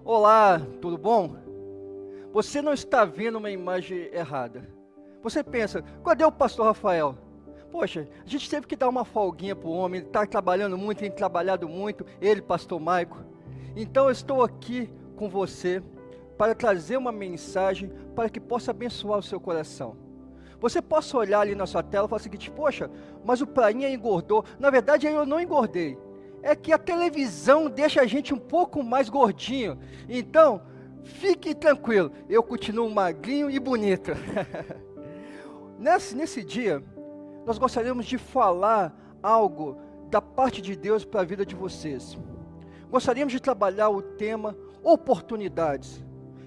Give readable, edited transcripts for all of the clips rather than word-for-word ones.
Olá, tudo bom? Você não está vendo uma imagem errada. Você pensa, cadê o pastor Rafael? Poxa, a gente teve que dar uma folguinha para o homem, ele está trabalhando muito, tem trabalhado muito, ele, pastor Maico. Então eu estou aqui com você para trazer uma mensagem para que possa abençoar o seu coração. Você possa olhar ali na sua tela e falar o seguinte, poxa, mas o Prainha engordou. Na verdade eu não engordei. É que a televisão deixa a gente um pouco mais gordinho. Então, fique tranquilo, eu continuo magrinho e bonito. Nesse dia, nós gostaríamos de falar algo da parte de Deus para a vida de vocês. Gostaríamos de trabalhar o tema oportunidades,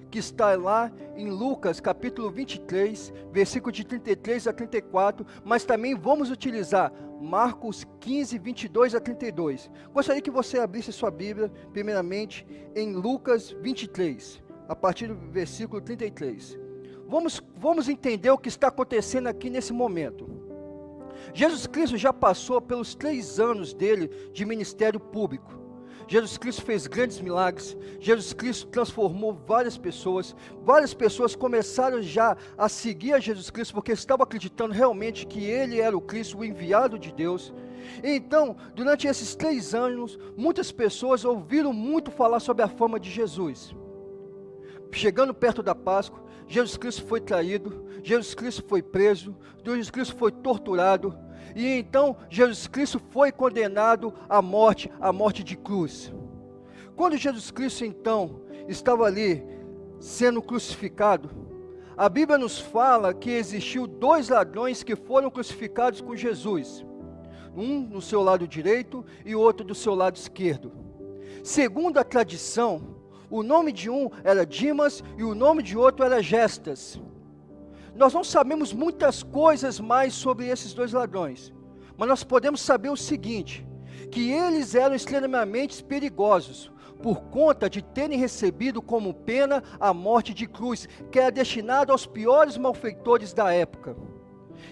que está lá em Lucas capítulo 23, versículo de 33 a 34, mas também vamos utilizar Marcos 15, 22 a 32. Gostaria que você abrisse sua Bíblia, primeiramente, em Lucas 23, a partir do versículo 33. Vamos entender o que está acontecendo aqui nesse momento. Jesus Cristo já passou pelos 3 anos dele de ministério público. Jesus Cristo fez grandes milagres, Jesus Cristo transformou várias pessoas começaram já a seguir a Jesus Cristo, porque estavam acreditando realmente que Ele era o Cristo, o enviado de Deus. Então, durante esses 3 anos, muitas pessoas ouviram muito falar sobre a fama de Jesus. Chegando perto da Páscoa, Jesus Cristo foi traído, Jesus Cristo foi preso, Jesus Cristo foi torturado, e então Jesus Cristo foi condenado à morte de cruz. Quando Jesus Cristo então estava ali sendo crucificado, a Bíblia nos fala que existiu 2 ladrões que foram crucificados com Jesus, um no seu lado direito e outro do seu lado esquerdo. Segundo a tradição, o nome de um era Dimas e o nome de outro era Gestas. Nós não sabemos muitas coisas mais sobre esses 2 ladrões, mas nós podemos saber o seguinte, que eles eram extremamente perigosos, por conta de terem recebido como pena a morte de cruz, que era destinada aos piores malfeitores da época.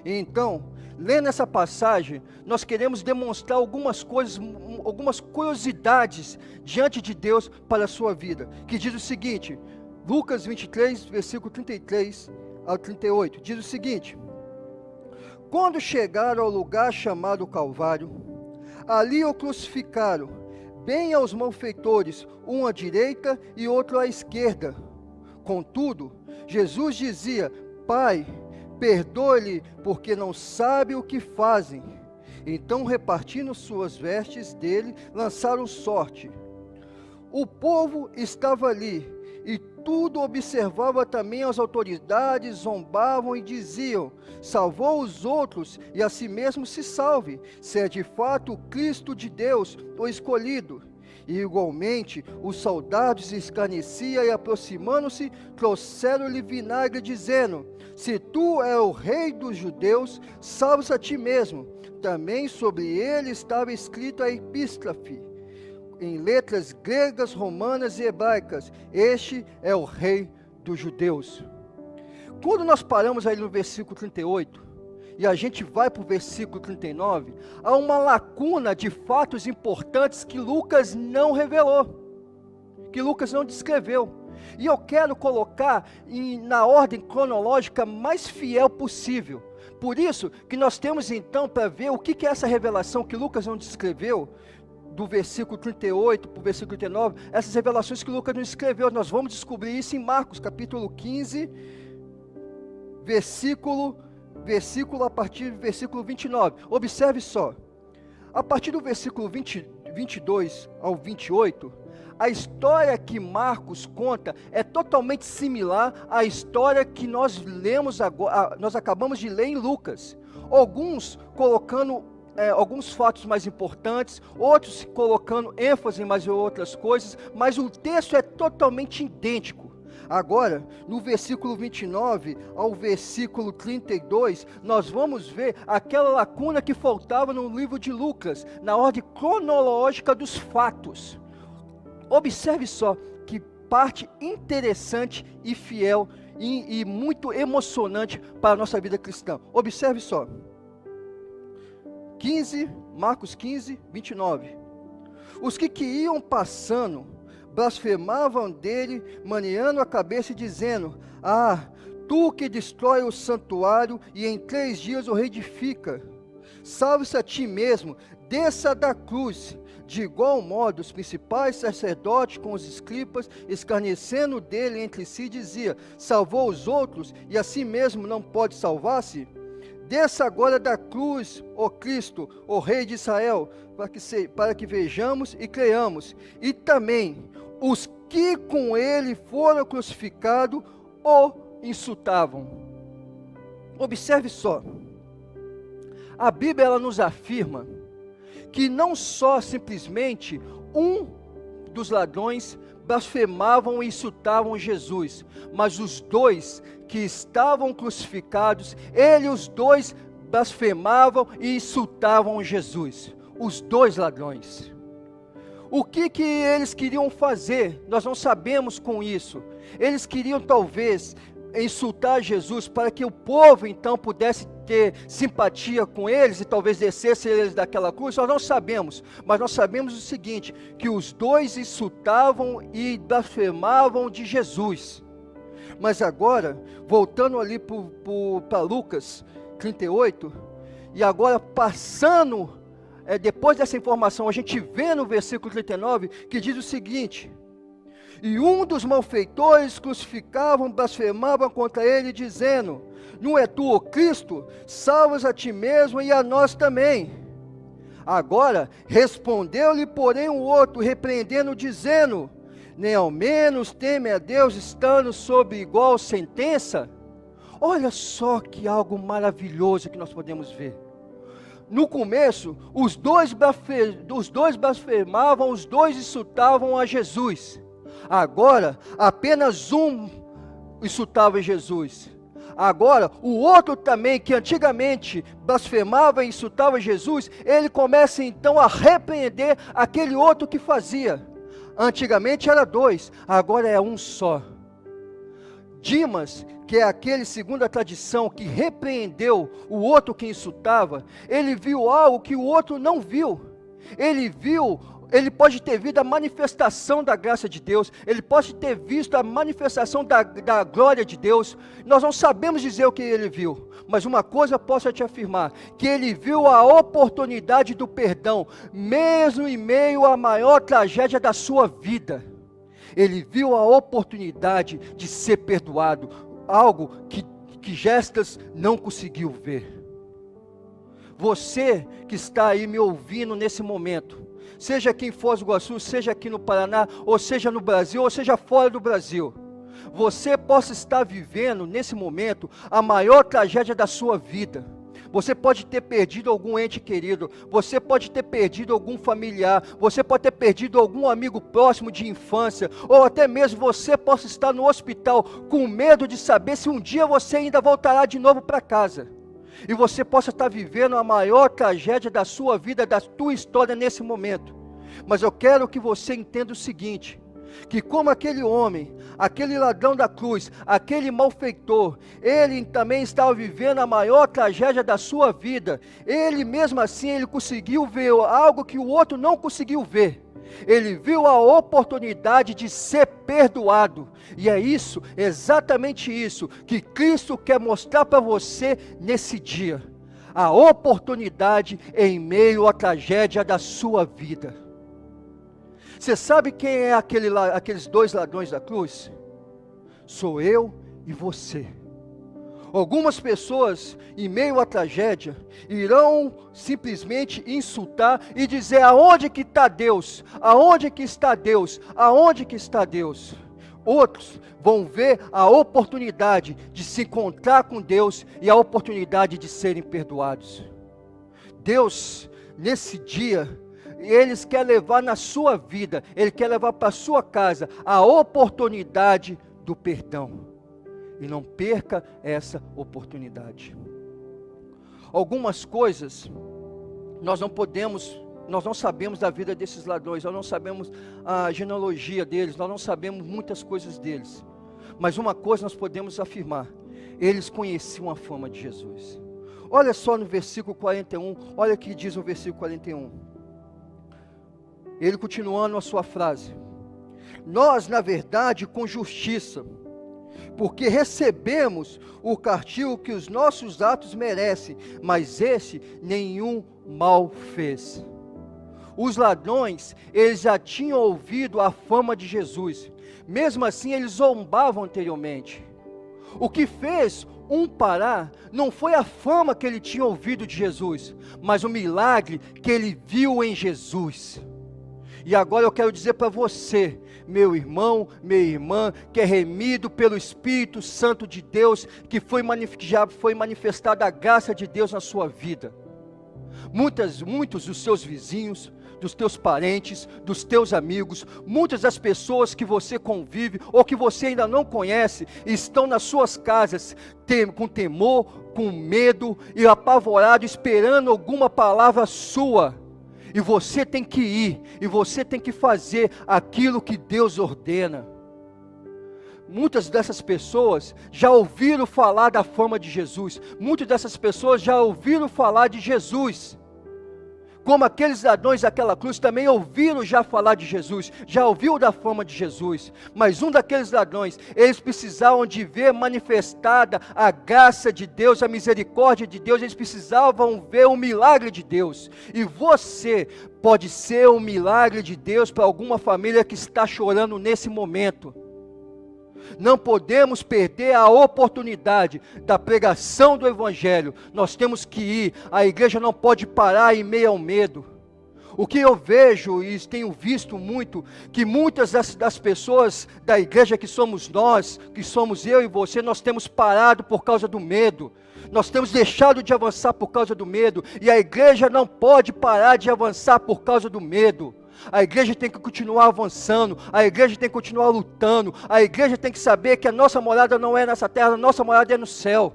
Então, lendo essa passagem, nós queremos demonstrar algumas coisas, algumas curiosidades diante de Deus para a sua vida, que diz o seguinte, Lucas 23, versículo 33 ao 38, diz o seguinte, quando chegaram ao lugar chamado Calvário, ali o crucificaram, bem aos malfeitores, um à direita e outro à esquerda. Contudo, Jesus dizia, Pai, perdoe-lhe, porque não sabe o que fazem. Então, repartindo suas vestes dele, lançaram sorte. O povo estava ali, e tudo observava também as autoridades, zombavam e diziam, salvou os outros, e a si mesmo se salve, se é de fato o Cristo de Deus, o escolhido. E igualmente, os soldados escarneciam e aproximando-se, trouxeram-lhe vinagre, dizendo, se tu és o rei dos judeus, salva-se a ti mesmo. Também sobre ele estava escrito a epístrafe, em letras gregas, romanas e hebraicas, este é o rei dos judeus. Quando nós paramos aí no versículo 38, e a gente vai para o versículo 39, há uma lacuna de fatos importantes que Lucas não revelou, que Lucas não descreveu. E eu quero colocar na ordem cronológica mais fiel possível. Por isso que nós temos então para ver o que é essa revelação que Lucas não descreveu, do versículo 38 para o versículo 39, essas revelações que Lucas não escreveu, nós vamos descobrir isso em Marcos, capítulo 15, versículo a partir do versículo 29. Observe só, a partir do versículo 22 ao 28, a história que Marcos conta é totalmente similar à história que nós lemos agora, nós acabamos de ler em Lucas. Alguns colocando alguns fatos mais importantes, outros colocando ênfase em mais outras coisas, mas o texto é totalmente idêntico. Agora, no versículo 29 ao versículo 32, nós vamos ver aquela lacuna que faltava no livro de Lucas, na ordem cronológica dos fatos. Observe só que parte interessante e fiel e muito emocionante para a nossa vida cristã. Observe só. Marcos 15, 29. Os que iam passando blasfemavam dele, maneando a cabeça e dizendo: ah, tu que destrói o santuário e em 3 dias o reedifica, salve-se a ti mesmo, desça da cruz. De igual modo, os principais sacerdotes com os escribas, escarnecendo dele entre si, dizia: salvou os outros e a si mesmo não pode salvar-se? Desça agora da cruz, ó Cristo, ó Rei de Israel, para que vejamos e creiamos. E também os que com ele foram crucificados o insultavam. Observe só, a Bíblia ela nos afirma que não só simplesmente um dos ladrões blasfemavam e insultavam Jesus, mas os dois que estavam crucificados, os dois blasfemavam e insultavam Jesus, os 2 ladrões. O que eles queriam fazer? Nós não sabemos com isso. Eles queriam talvez insultar Jesus para que o povo então pudesse ter simpatia com eles e talvez descesse eles daquela cruz. Nós não sabemos, mas nós sabemos o seguinte, que os 2 insultavam e blasfemavam de Jesus. Mas agora, voltando ali para Lucas 38, e agora passando, depois dessa informação, a gente vê no versículo 39, que diz o seguinte: e um dos malfeitores crucificavam, blasfemavam contra ele, dizendo: não é tu o Cristo? Salvas a ti mesmo e a nós também. Agora, respondeu-lhe porém o outro, repreendendo, dizendo: nem ao menos teme a Deus, estando sob igual sentença? Olha só que algo maravilhoso que nós podemos ver. No começo, os dois blasfemavam, os 2 insultavam a Jesus. Agora, apenas um insultava Jesus. Agora, o outro também, que antigamente blasfemava e insultava Jesus, ele começa então a repreender aquele outro que fazia. Antigamente era 2, agora é um só. Dimas, que é aquele, segundo a tradição, que repreendeu o outro que insultava, ele viu algo que o outro não viu. Ele pode ter visto a manifestação da graça de Deus, ele pode ter visto a manifestação da glória de Deus. Nós não sabemos dizer o que ele viu, mas uma coisa posso te afirmar, que ele viu a oportunidade do perdão, mesmo em meio à maior tragédia da sua vida. Ele viu a oportunidade de ser perdoado, algo que Gestas não conseguiu ver. Você que está aí me ouvindo nesse momento, seja aqui em Foz do Iguaçu, seja aqui no Paraná, ou seja no Brasil, ou seja fora do Brasil, você possa estar vivendo nesse momento a maior tragédia da sua vida. Você pode ter perdido algum ente querido, você pode ter perdido algum familiar, você pode ter perdido algum amigo próximo de infância, ou até mesmo você possa estar no hospital com medo de saber se um dia você ainda voltará de novo para casa. E você possa estar vivendo a maior tragédia da sua vida, da tua história nesse momento. Mas eu quero que você entenda o seguinte, que como aquele homem, aquele ladrão da cruz, aquele malfeitor, ele também estava vivendo a maior tragédia da sua vida. Ele mesmo assim, ele conseguiu ver algo que o outro não conseguiu ver. Ele viu a oportunidade de ser perdoado. E é isso, exatamente isso, que Cristo quer mostrar para você nesse dia. A oportunidade em meio à tragédia da sua vida. Você sabe quem é aqueles 2 ladrões da cruz? Sou eu e você. Algumas pessoas, em meio à tragédia, irão simplesmente insultar e dizer: aonde que está Deus? Aonde que está Deus? Aonde que está Deus? Outros vão ver a oportunidade de se encontrar com Deus e a oportunidade de serem perdoados. Deus, nesse dia, Ele quer levar na sua vida, Ele quer levar para a sua casa a oportunidade do perdão. E não perca essa oportunidade. Algumas coisas nós não sabemos da vida desses ladrões, nós não sabemos a genealogia deles, nós não sabemos muitas coisas deles. Mas uma coisa nós podemos afirmar: eles conheciam a fama de Jesus. Olha só no versículo 41, olha o que diz o versículo 41. Ele continuando a sua frase: Nós, na verdade, com justiça, porque recebemos o castigo que os nossos atos merecem, mas esse nenhum mal fez. Os ladrões, eles já tinham ouvido a fama de Jesus, mesmo assim eles zombavam anteriormente. O que fez um parar não foi a fama que ele tinha ouvido de Jesus, mas o milagre que ele viu em Jesus. E agora eu quero dizer para você, meu irmão, minha irmã, que é remido pelo Espírito Santo de Deus, que já foi manifestada a graça de Deus na sua vida. Muitos dos seus vizinhos, dos teus parentes, dos teus amigos, muitas das pessoas que você convive ou que você ainda não conhece, estão nas suas casas com temor, com medo e apavorado, esperando alguma palavra sua. E você tem que ir, e você tem que fazer aquilo que Deus ordena. Muitas dessas pessoas já ouviram falar da fama de Jesus, muitas dessas pessoas já ouviram falar de Jesus. Como aqueles ladrões daquela cruz também ouviram já falar de Jesus, já ouviu da fama de Jesus. Mas um daqueles ladrões, eles precisavam de ver manifestada a graça de Deus, a misericórdia de Deus, eles precisavam ver o milagre de Deus. E você pode ser um milagre de Deus para alguma família que está chorando nesse momento. Não podemos perder a oportunidade da pregação do Evangelho. Nós temos que ir, a igreja não pode parar em meio ao medo. O que eu vejo e tenho visto muito, que muitas das pessoas da igreja que somos nós, que somos eu e você, nós temos parado por causa do medo. Nós temos deixado de avançar por causa do medo, e a igreja não pode parar de avançar por causa do medo. A igreja tem que continuar avançando, a igreja tem que continuar lutando, a igreja tem que saber que a nossa morada não é nessa terra, a nossa morada é no céu.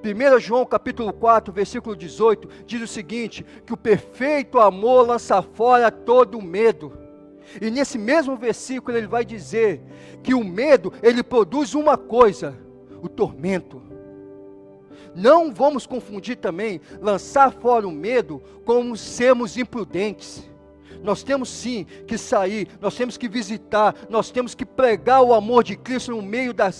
1 João capítulo 4, versículo 18, diz o seguinte, que o perfeito amor lança fora todo o medo. E nesse mesmo versículo ele vai dizer que o medo, ele produz uma coisa, o tormento. Não vamos confundir também, lançar fora o medo, com sermos imprudentes. Nós temos sim que sair, nós temos que visitar, nós temos que pregar o amor de Cristo no meio da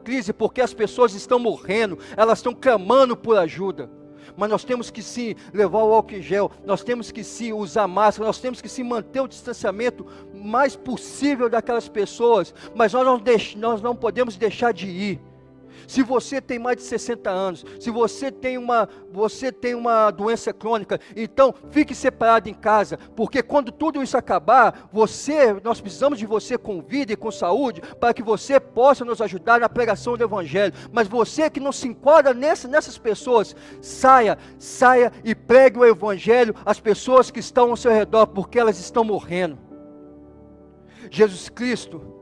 crise, porque as pessoas estão morrendo, elas estão clamando por ajuda. Mas nós temos que sim levar o álcool em gel, nós temos que sim usar máscara, nós temos que sim manter o distanciamento mais possível daquelas pessoas, mas nós não podemos deixar de ir. Se você tem mais de 60 anos, se você tem uma doença crônica, então fique separado em casa, porque quando tudo isso acabar, nós precisamos de você com vida e com saúde, para que você possa nos ajudar na pregação do Evangelho. Mas você que não se enquadra nessas pessoas, saia e pregue o Evangelho às pessoas que estão ao seu redor, porque elas estão morrendo. Jesus Cristo,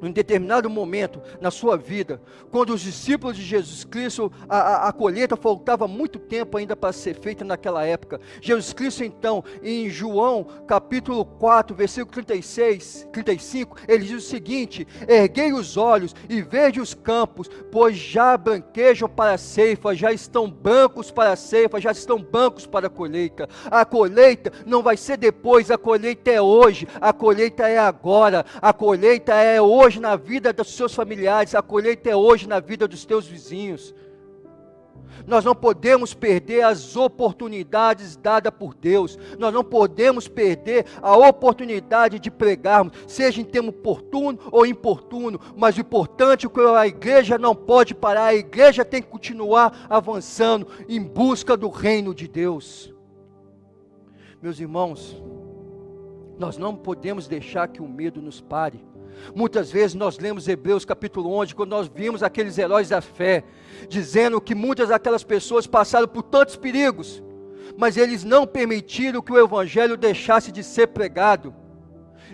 em determinado momento na sua vida, quando os discípulos de Jesus Cristo, a colheita faltava muito tempo ainda para ser feita naquela época. Jesus Cristo então, em João capítulo 4, versículo 35, ele diz o seguinte, erguei os olhos e vede os campos, pois já branquejam para a ceifa, já estão brancos para a ceifa, já estão brancos para a colheita. A colheita não vai ser depois, a colheita é hoje, a colheita é agora, a colheita é hoje na vida dos seus familiares, a colheita é hoje na vida dos teus vizinhos. Nós não podemos perder as oportunidades dadas por Deus, nós não podemos perder a oportunidade de pregarmos, seja em termo oportuno ou importuno, mas o importante é que a igreja não pode parar, a igreja tem que continuar avançando em busca do reino de Deus. Meus irmãos, nós não podemos deixar que o medo nos pare. Muitas vezes nós lemos Hebreus capítulo 11, quando nós vimos aqueles heróis da fé, dizendo que muitas daquelas pessoas passaram por tantos perigos, mas eles não permitiram que o Evangelho deixasse de ser pregado.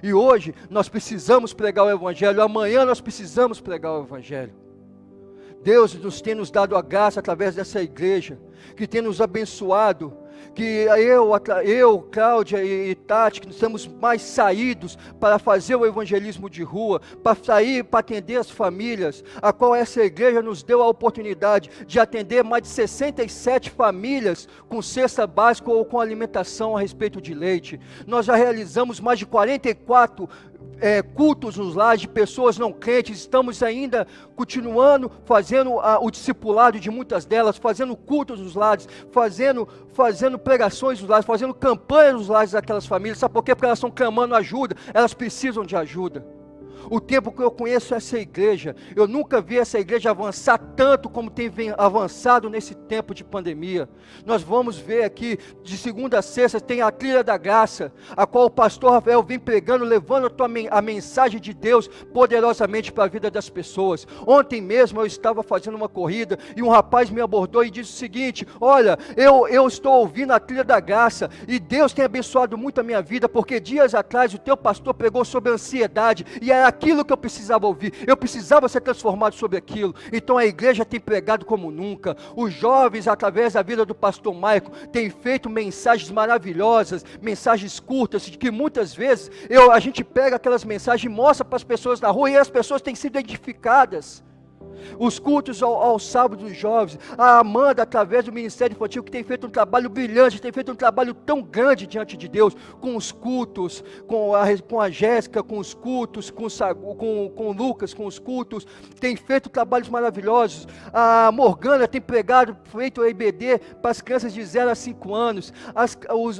E hoje nós precisamos pregar o Evangelho, amanhã nós precisamos pregar o Evangelho. Deus nos dado a graça através dessa igreja, que tem nos abençoado, que eu, Cláudia e Tati, que estamos mais saídos para fazer o evangelismo de rua, para sair, para atender as famílias, a qual essa igreja nos deu a oportunidade de atender mais de 67 famílias com cesta básica ou com alimentação a respeito de leite. Nós já realizamos mais de 44 cultos nos lares de pessoas não crentes, estamos ainda continuando fazendo o discipulado de muitas delas, fazendo cultos nos lares, fazendo pregações nos lares, fazendo campanhas nos lares daquelas famílias. Sabe por quê? Porque elas estão clamando ajuda, elas precisam de ajuda. O tempo que eu conheço essa igreja, eu nunca vi essa igreja avançar tanto como tem avançado nesse tempo de pandemia. Nós vamos ver aqui, de segunda a sexta, tem a Trilha da Graça, a qual o pastor Rafael vem pregando, levando a mensagem de Deus poderosamente para a vida das pessoas. Ontem mesmo eu estava fazendo uma corrida e um rapaz me abordou e disse o seguinte: olha, eu estou ouvindo a Trilha da Graça e Deus tem abençoado muito a minha vida, porque dias atrás o teu pastor pregou sobre a ansiedade e era aquilo que eu precisava ouvir, eu precisava ser transformado sobre aquilo. Então a igreja tem pregado como nunca, os jovens através da vida do pastor Maico têm feito mensagens maravilhosas, mensagens curtas, de que muitas vezes a gente pega aquelas mensagens e mostra para as pessoas na rua e as pessoas têm sido edificadas. Os cultos ao sábado dos jovens, a Amanda através do Ministério Infantil, que tem feito um trabalho brilhante, tem feito um trabalho tão grande diante de Deus, com os cultos, com a Jéssica, com os cultos, com o Lucas, com os cultos, tem feito trabalhos maravilhosos. A Morgana tem feito o EBD para as crianças de 0 a 5 anos,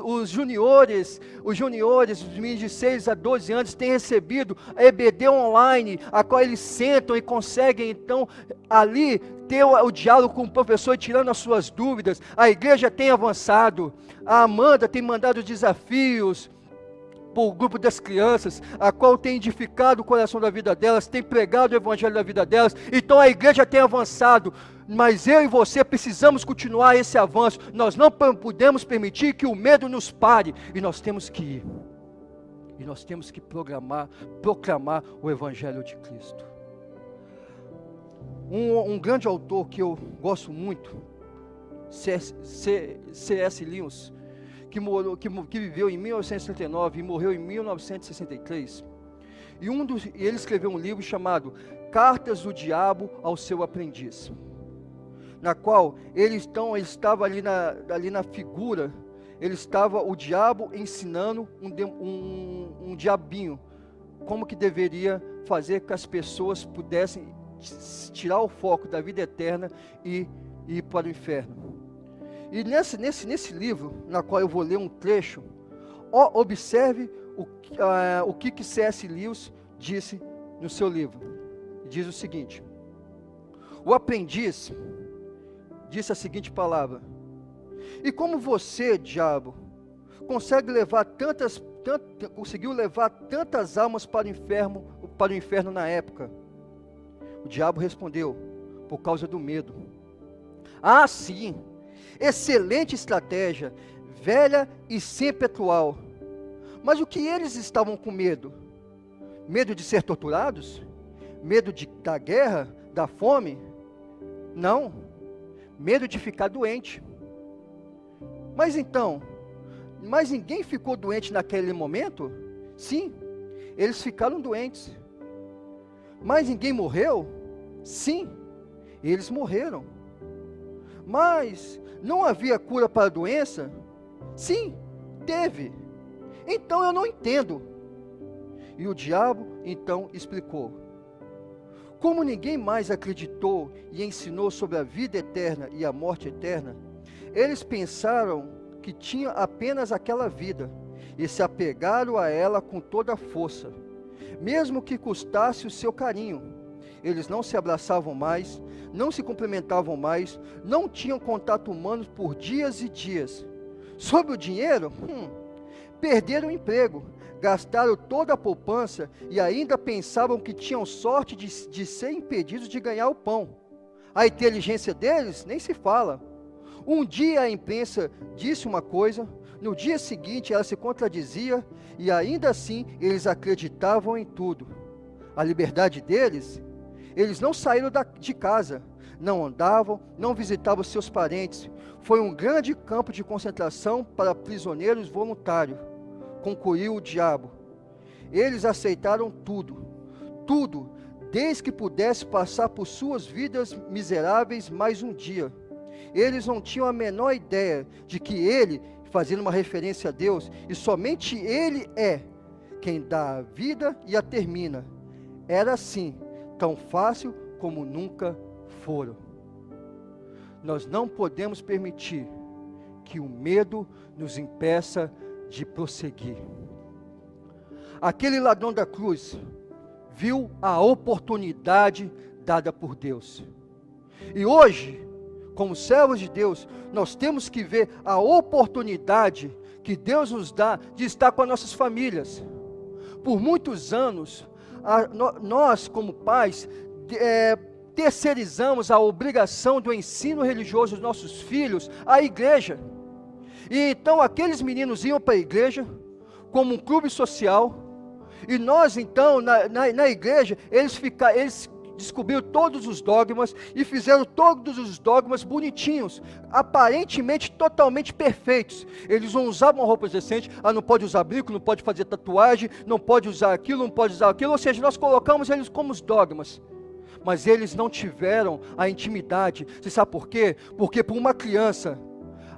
os juniores, os meninos de 6 a 12 anos têm recebido a EBD online, a qual eles sentam e conseguem então ali ter o diálogo com o professor, tirando as suas dúvidas. A igreja tem avançado, a Amanda tem mandado desafios para o grupo das crianças, a qual tem edificado o coração da vida delas, tem pregado o evangelho da vida delas. Então a igreja tem avançado, mas eu e você precisamos continuar esse avanço. Nós não podemos permitir que o medo nos pare, e nós temos que ir, e nós temos que proclamar o evangelho de Cristo. Um grande autor que eu gosto muito, C.S. Lewis, que viveu em 1939 e morreu em 1963, e ele escreveu um livro chamado Cartas do Diabo ao Seu Aprendiz, na qual ele estava ali na figura, ele estava o diabo ensinando um diabinho, como que deveria fazer que as pessoas pudessem tirar o foco da vida eterna e ir para o inferno. E nesse livro, na qual eu vou ler um trecho, observe o que C.S. Lewis disse no seu livro. Diz o seguinte: o aprendiz disse a seguinte palavra: e como você, diabo, conseguiu levar tantas almas para o inferno na época? O diabo respondeu: por causa do medo. Ah, sim, excelente estratégia, velha e sempre atual. Mas o que eles estavam com medo? Medo de ser torturados? Medo da guerra, da fome? Não, medo de ficar doente. Mas ninguém ficou doente naquele momento? Sim, eles ficaram doentes. Mas ninguém morreu? Sim, eles morreram. Mas não havia cura para a doença? Sim, teve. Então eu não entendo. E o diabo então explicou: como ninguém mais acreditou e ensinou sobre a vida eterna e a morte eterna, eles pensaram que tinham apenas aquela vida e se apegaram a ela com toda a força, mesmo que custasse o seu carinho. Eles não se abraçavam mais, não se cumprimentavam mais, não tinham contato humano por dias e dias. Sobre o dinheiro, perderam o emprego, gastaram toda a poupança e ainda pensavam que tinham sorte de ser impedidos de ganhar o pão. A inteligência deles nem se fala. Um dia a imprensa disse uma coisa, no dia seguinte ela se contradizia, e ainda assim eles acreditavam em tudo. A liberdade deles, eles não saíram de casa, não andavam, não visitavam seus parentes. Foi um grande campo de concentração para prisioneiros voluntários, concluiu o diabo. Eles aceitaram tudo, desde que pudesse passar por suas vidas miseráveis mais um dia. Eles não tinham a menor ideia de que ele, fazendo uma referência a Deus, e somente ele quem dá a vida e a termina. Era assim, tão fácil como nunca foram. Nós não podemos permitir que o medo nos impeça de prosseguir. Aquele ladrão da cruz viu a oportunidade dada por Deus. E hoje, como servos de Deus, nós temos que ver a oportunidade que Deus nos dá de estar com as nossas famílias. Por muitos anos, nós como pais, terceirizamos a obrigação do ensino religioso dos nossos filhos à igreja. E então aqueles meninos iam para a igreja como um clube social, e nós então na igreja, eles descobriram todos os dogmas e fizeram todos os dogmas bonitinhos, aparentemente totalmente perfeitos. Eles não usavam roupas decentes, não pode usar brinco, não pode fazer tatuagem, não pode usar aquilo, não pode usar aquilo, ou seja, nós colocamos eles como os dogmas. Mas eles não tiveram a intimidade. Você sabe por quê? Porque para uma criança,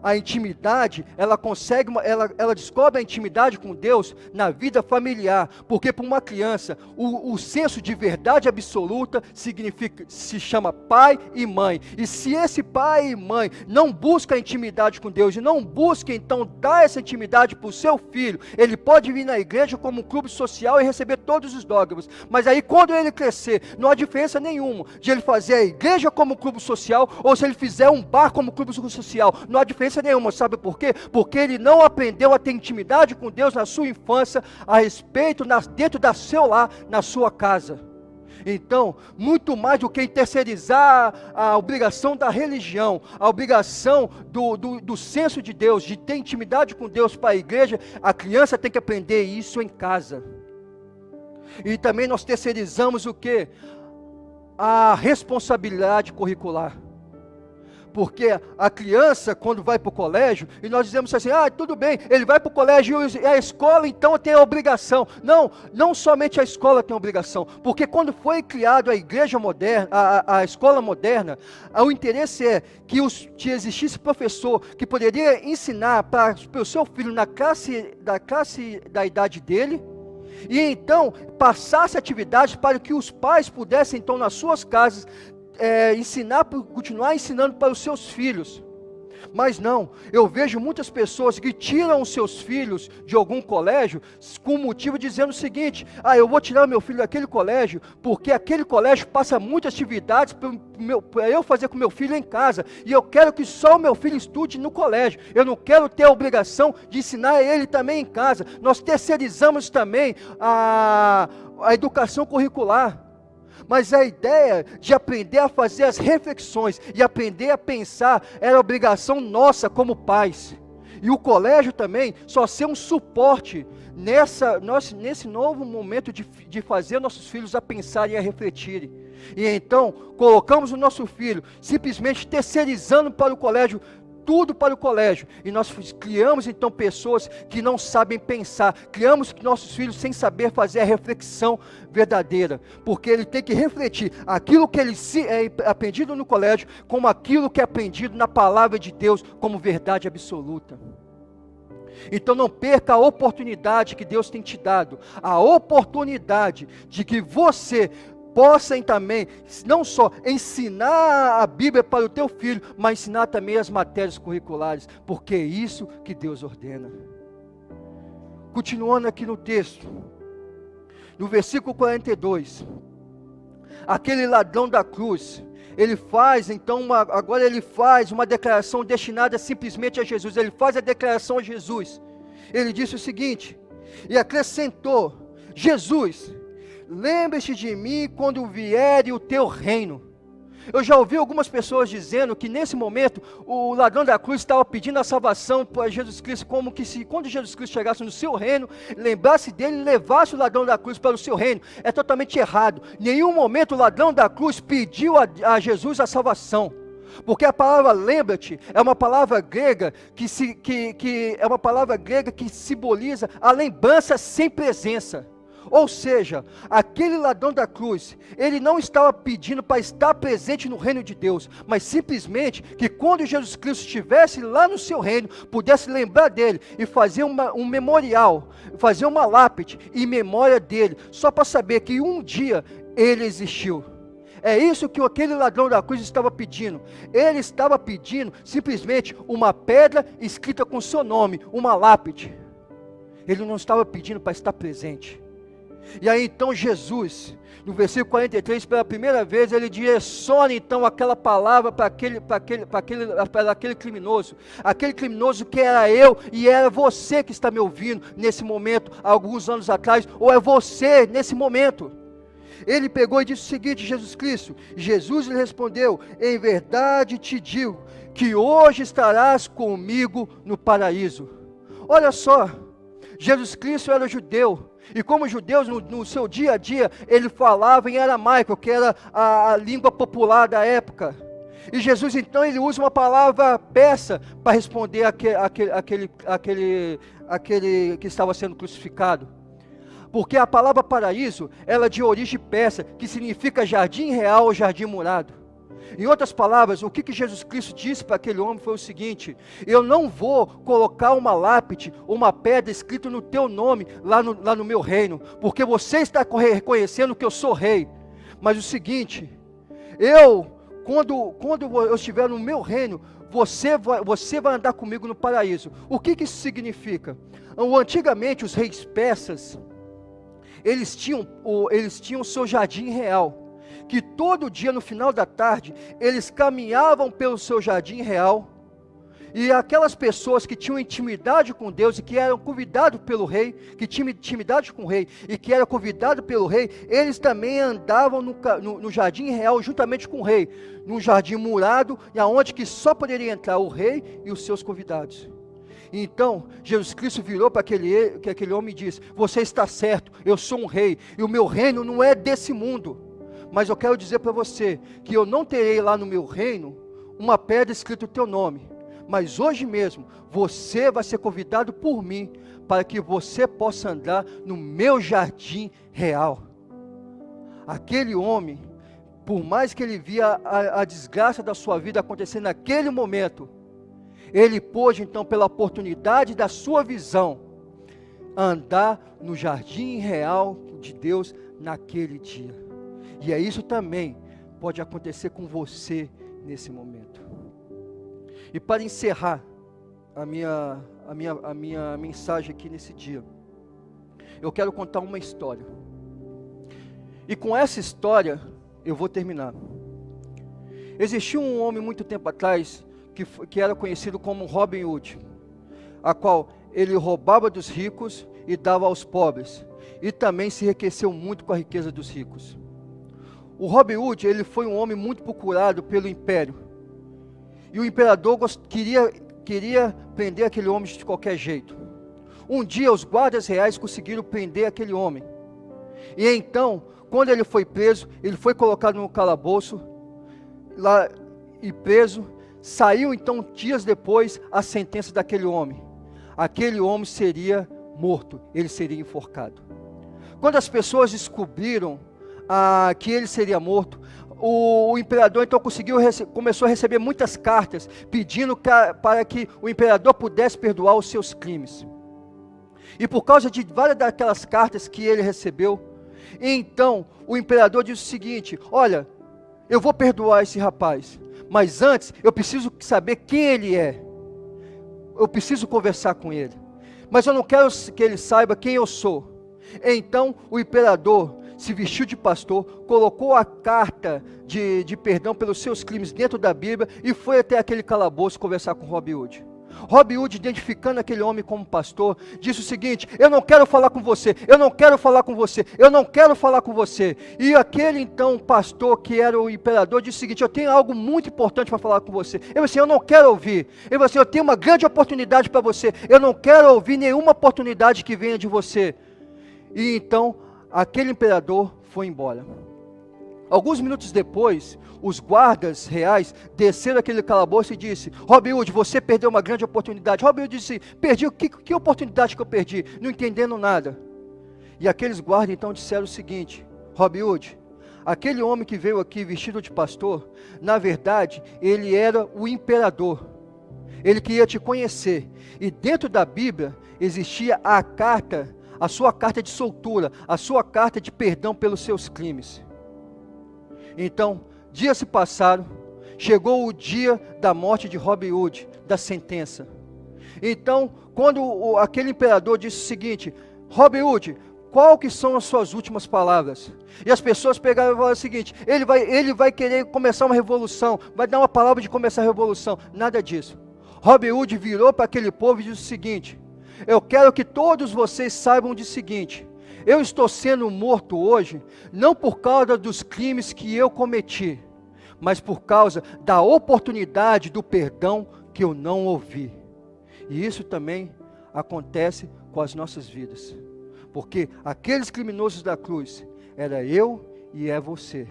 a intimidade, ela descobre a intimidade com Deus na vida familiar, porque para uma criança, o senso de verdade absoluta se chama pai e mãe, e se esse pai e mãe não buscam a intimidade com Deus, e não buscam então dar essa intimidade para o seu filho, ele pode vir na igreja como um clube social e receber todos os dogmas, mas aí quando ele crescer, não há diferença nenhuma de ele fazer a igreja como clube social, ou se ele fizer um bar como clube social, não há diferença nenhuma, sabe por quê? Porque ele não aprendeu a ter intimidade com Deus na sua infância, a respeito, dentro do seu lar, na sua casa. Então, muito mais do que terceirizar a obrigação da religião, a obrigação do senso de Deus, de ter intimidade com Deus para a igreja, a criança tem que aprender isso em casa. E também nós terceirizamos o quê? A responsabilidade curricular. Porque a criança, quando vai para o colégio, e nós dizemos assim, tudo bem, ele vai para o colégio e a escola então tem a obrigação. Não somente a escola tem a obrigação, porque quando foi criado a igreja moderna, a escola moderna, o interesse é que existisse professor que poderia ensinar para o seu filho na classe da idade dele, e então passasse atividades para que os pais pudessem então nas suas casas continuar ensinando para os seus filhos. Mas não, eu vejo muitas pessoas que tiram os seus filhos de algum colégio com o motivo dizendo o seguinte, eu vou tirar meu filho daquele colégio, porque aquele colégio passa muitas atividades para eu fazer com meu filho em casa, e eu quero que só o meu filho estude no colégio, eu não quero ter a obrigação de ensinar ele também em casa. Nós terceirizamos também a educação curricular. Mas a ideia de aprender a fazer as reflexões e aprender a pensar era obrigação nossa como pais. E o colégio também só ser um suporte nesse novo momento de fazer nossos filhos a pensarem e a refletirem. E então colocamos o nosso filho simplesmente terceirizando para o colégio, tudo para o colégio, e nós criamos então pessoas que não sabem pensar, criamos nossos filhos sem saber fazer a reflexão verdadeira, porque ele tem que refletir aquilo que ele é aprendido no colégio, como aquilo que é aprendido na palavra de Deus, como verdade absoluta. Então não perca a oportunidade que Deus tem te dado, a oportunidade de que você possam também, não só ensinar a Bíblia para o teu filho, mas ensinar também as matérias curriculares, porque é isso que Deus ordena. Continuando aqui no texto, no versículo 42, aquele ladrão da cruz, ele faz então, agora ele faz uma declaração destinada simplesmente a Jesus, ele faz a declaração a Jesus, ele disse o seguinte, e acrescentou, Jesus, lembre-se de mim quando vier o teu reino. Eu já ouvi algumas pessoas dizendo que nesse momento o ladrão da cruz estava pedindo a salvação para Jesus Cristo, como que se quando Jesus Cristo chegasse no seu reino, lembrasse dele e levasse o ladrão da cruz para o seu reino. É totalmente errado. Em nenhum momento o ladrão da cruz pediu a Jesus a salvação. Porque a palavra lembra-te é uma palavra grega que é uma palavra grega que simboliza a lembrança sem presença. Ou seja, aquele ladrão da cruz, ele não estava pedindo para estar presente no reino de Deus, mas simplesmente que quando Jesus Cristo estivesse lá no seu reino, pudesse lembrar dele e fazer um memorial, fazer uma lápide em memória dele, só para saber que um dia ele existiu. É isso que aquele ladrão da cruz estava pedindo. Ele estava pedindo simplesmente uma pedra escrita com seu nome, uma lápide. Ele não estava pedindo para estar presente. E aí então Jesus, no versículo 43, pela primeira vez, ele direciona então aquela palavra para aquele criminoso. Aquele criminoso que era eu e era você que está me ouvindo nesse momento, há alguns anos atrás, ou é você nesse momento. Ele pegou e disse o seguinte: Jesus Cristo, Jesus lhe respondeu: em verdade te digo, que hoje estarás comigo no paraíso. Olha só, Jesus Cristo era judeu, e como judeus no seu dia a dia, ele falava em aramaico, que era a língua popular da época. E Jesus então ele usa uma palavra persa para responder aquele que estava sendo crucificado. Porque a palavra paraíso, ela é de origem persa, que significa jardim real ou jardim murado. Em outras palavras, o que Jesus Cristo disse para aquele homem foi o seguinte: eu não vou colocar uma lápide, uma pedra escrita no teu nome lá no meu reino, porque você está reconhecendo que eu sou rei. Mas o seguinte, quando eu estiver no meu reino, você vai andar comigo no paraíso. O que isso significa? Antigamente os reis persas, eles tinham o seu jardim real, que todo dia no final da tarde, eles caminhavam pelo seu jardim real, e aquelas pessoas que tinham intimidade com Deus e que eram convidados pelo rei, que tinham intimidade com o rei e que eram convidados pelo rei, eles também andavam no jardim real juntamente com o rei, num jardim murado, onde que só poderia entrar o rei e os seus convidados. Então, Jesus Cristo virou para aquele homem e disse: você está certo, eu sou um rei, e o meu reino não é desse mundo. Mas eu quero dizer para você, que eu não terei lá no meu reino, uma pedra escrita o teu nome. Mas hoje mesmo, você vai ser convidado por mim, para que você possa andar no meu jardim real. Aquele homem, por mais que ele via a desgraça da sua vida acontecer naquele momento, ele pôde então, pela oportunidade da sua visão, andar no jardim real de Deus naquele dia. E é isso também pode acontecer com você nesse momento. E para encerrar a minha mensagem aqui nesse dia, eu quero contar uma história. E com essa história eu vou terminar. Existiu um homem muito tempo atrás que era conhecido como Robin Hood, a qual ele roubava dos ricos e dava aos pobres, e também se enriqueceu muito com a riqueza dos ricos. O Robin Hood, ele foi um homem muito procurado pelo império, e o imperador queria prender aquele homem de qualquer jeito. Um dia os guardas reais conseguiram prender aquele homem, e então, quando ele foi preso, ele foi colocado no calabouço, lá e preso. Saiu então dias depois a sentença daquele homem. Aquele homem seria morto, ele seria enforcado. Quando as pessoas descobriram que ele seria morto, o imperador então começou a receber muitas cartas pedindo para que o imperador pudesse perdoar os seus crimes. E por causa de várias daquelas cartas que ele recebeu, então o imperador disse o seguinte: olha, eu vou perdoar esse rapaz, mas antes eu preciso saber quem ele é. Eu preciso conversar com ele, mas eu não quero que ele saiba quem eu sou. Então o imperador se vestiu de pastor, colocou a carta de perdão pelos seus crimes dentro da Bíblia e foi até aquele calabouço conversar com Robin Hood. Robin Hood, identificando aquele homem como pastor, disse o seguinte: eu não quero falar com você, eu não quero falar com você, eu não quero falar com você. E aquele então pastor que era o imperador disse o seguinte: eu tenho algo muito importante para falar com você. Ele falou assim: eu não quero ouvir. Ele falou assim: eu tenho uma grande oportunidade para você, eu não quero ouvir nenhuma oportunidade que venha de você. E então aquele imperador foi embora. Alguns minutos depois, os guardas reais desceram aquele calabouço e disse: Robin Hood, você perdeu uma grande oportunidade. Robin Hood disse: perdi, que oportunidade que eu perdi? Não entendendo nada. E aqueles guardas então disseram o seguinte: Robin Hood, aquele homem que veio aqui vestido de pastor, na verdade, ele era o imperador. Ele queria te conhecer. E dentro da Bíblia existia a carta, a sua carta de soltura, a sua carta de perdão pelos seus crimes. Então, dias se passaram, chegou o dia da morte de Robin Hood, da sentença. Então, quando aquele imperador disse o seguinte: Robin Hood, qual que são as suas últimas palavras? E as pessoas pegaram e falaram o seguinte: ele vai querer começar uma revolução, vai dar uma palavra de começar a revolução. Nada disso. Robin Hood virou para aquele povo e disse o seguinte: eu quero que todos vocês saibam de seguinte: eu estou sendo morto hoje, não por causa dos crimes que eu cometi, mas por causa da oportunidade do perdão que eu não ouvi. E isso também acontece com as nossas vidas. Porque aqueles criminosos da cruz, era eu e é você.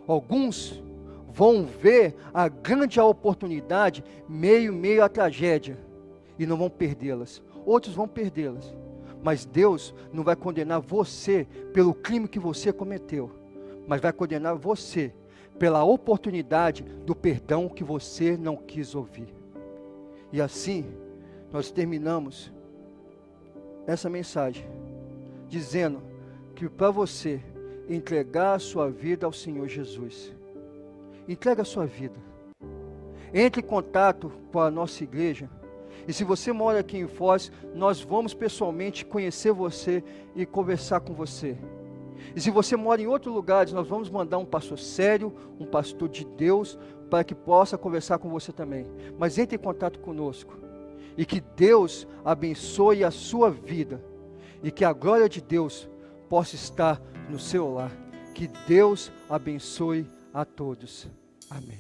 Alguns vão ver a grande oportunidade meio à tragédia e não vão perdê-las. Outros vão perdê-las. Mas Deus não vai condenar você pelo crime que você cometeu, mas vai condenar você pela oportunidade do perdão que você não quis ouvir. E assim, nós terminamos essa mensagem dizendo que para você entregar a sua vida ao Senhor Jesus, entrega a sua vida, entre em contato com a nossa igreja, e se você mora aqui em Foz, nós vamos pessoalmente conhecer você e conversar com você. E se você mora em outros lugares, nós vamos mandar um pastor sério, um pastor de Deus, para que possa conversar com você também. Mas entre em contato conosco, e que Deus abençoe a sua vida, e que a glória de Deus possa estar no seu lar. Que Deus abençoe a todos. Amém.